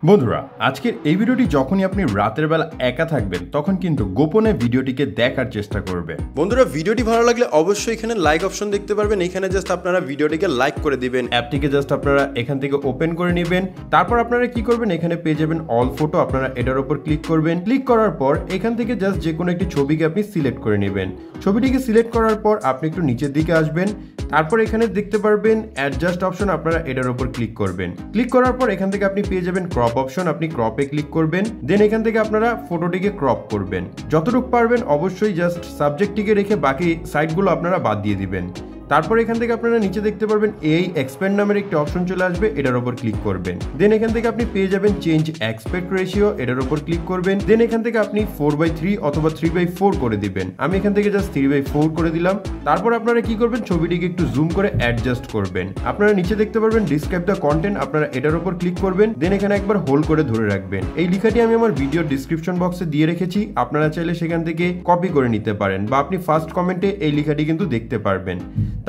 বন্ধুরা আজকের এই ভিডিওটি যখনই আপনি রাতের বেলা একা থাকবেন তখন কিন্তু গোপনে ভিডিওটিকে দেখার চেষ্টা করবে। বন্ধুরা ভিডিওটি ভালো লাগলে অবশ্যই এখানে লাইক অপশন দেখতে পারবেন, এখানে জাস্ট আপনারা ভিডিওটিকে লাইক করে দিবেন। অ্যাপটিকে জাস্ট আপনারা এখান থেকে ওপেন করে নেবেন। তারপর আপনারা কি করবেন, এখানে পেয়ে যাবেন অল ফটো, আপনারা এটার উপর ক্লিক করবেন। ক্লিক করার পর এখান থেকে জাস্ট যে কোনো একটি ছবিকে আপনি সিলেক্ট করে নেবেন। ছবিটিকে সিলেক্ট করার পর আপনি একটু নিচের দিকে আসবেন। তারপর এখানে দেখতে পারবেন অ্যাডজাস্ট অপশন, আপনারা এটার উপর ক্লিক করবেন। ক্লিক করার পর এখান থেকে আপনি পেয়ে যাবেন ক্রপ অপশন, আপনি ক্রপে ক্লিক করবেন। দেন এখান থেকে আপনারা ফটোটিকে ক্রপ করবেন যতটুকু পারবেন, অবশ্যই জাস্ট সাবজেক্টটিকে রেখে বাকি সাইডগুলো আপনারা বাদ দিয়ে দিবেন। তারপর এখান থেকে আপনারা নিচে দেখতে পারবেন এই এক্সপ্যান্ড নামের একটি অপশন চলে আসবে, এটার উপর ক্লিক করবেন। দেন এখান থেকে আপনি পেয়ে যাবেন চেঞ্জ অ্যাসপেক্ট রেশিও, এটার উপর ক্লিক করবেন। দেন এখান থেকে আপনি 4/3 অথবা 3/4 করে দিবেন। আমি এখান থেকে জাস্ট 3/4 করে দিলাম। তারপর আপনারা কি করবেন, ছবিটিকে একটু জুম করে অ্যাডজাস্ট করবেন। আপনারা নিচে দেখতে পারবেন ডিসক্রাইব দ্য কন্টেন্ট, আপনারা এটার উপর ক্লিক করবেন। দেন এখানে একবার হোল্ড করে ধরে রাখবেন। এই লেখাটি আমি আমার ভিডিও ডিসক্রিপশন বক্সে দিয়ে রেখেছি, আপনারা চাইলে সেখান থেকে কপি করে নিতে পারেন বা আপনি ফার্স্ট কমেন্টে এই লেখাটি কিন্তু দেখতে পারবেন।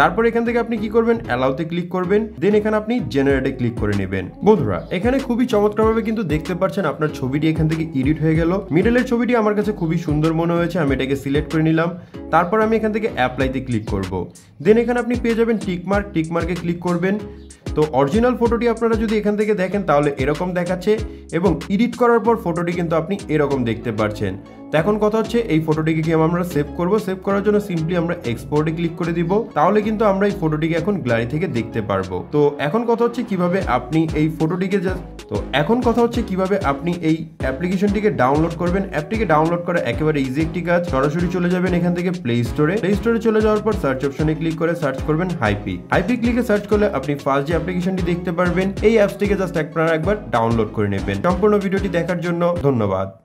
তারপর এখান থেকে আপনি কি করবেন, অ্যালাউতে ক্লিক করবেন। দেন এখানে আপনি জেনারেটে ক্লিক করে নেবেন। বন্ধুরা এখানে খুবই চমৎকারভাবে কিন্তু দেখতে পাচ্ছেন আপনার ছবিটি এখান থেকে এডিট হয়ে গেল। মিডলের ছবিটি আমার কাছে খুবই সুন্দর মনে হয়েছে, আমি এটাকে সিলেক্ট করে নিলাম। তারপর আমি এখান থেকে অ্যাপ্লাইতে ক্লিক করব। দেন এখানে আপনি পেয়ে যাবেন টিকমার্ক, টিকমার্কে ক্লিক করবেন। তো অরিজিনাল ফটোটি আপনারা যদি এখান থেকে দেখেন তাহলে এরকম দেখাচ্ছে, এবং এডিট করার পর ফটোটি কিন্তু আপনি এরকম দেখতে পাচ্ছেন। তো এখন কথা হচ্ছে এই ফটোটিকে কি আমরা সেভ করব। সেভ করার জন্য সিম্পলি আমরা এক্সপোর্টে ক্লিক করে দিব, তাহলে কিন্তু আমরা এই ফটোটিকে এখন গ্যালারি থেকে দেখতে পারবো। তো এখন কথা হচ্ছে কিভাবে আপনি এই ফটোটিকে এই অ্যাপ্লিকেশনটিকে ডাউনলোড করবেন। অ্যাপটিকে ডাউনলোড করা একেবারে ইজি একটি কাজ। সরাসরি চলে যাবেন এখান থেকে প্লে স্টোরে। প্লে স্টোরে চলে যাওয়ার পর সার্চ অপশনে ক্লিক করে সার্চ করবেন হাইপি। হাইপি ক্লিকে সার্চ করলে আপনি ফার্স্ট যে অ্যাপ্লিকেশনটি দেখতে পারবেন, এই অ্যাপসটিকে জাস্ট আপনারা একবার ডাউনলোড করে নেবেন। সম্পূর্ণ ভিডিওটি দেখার জন্য ধন্যবাদ।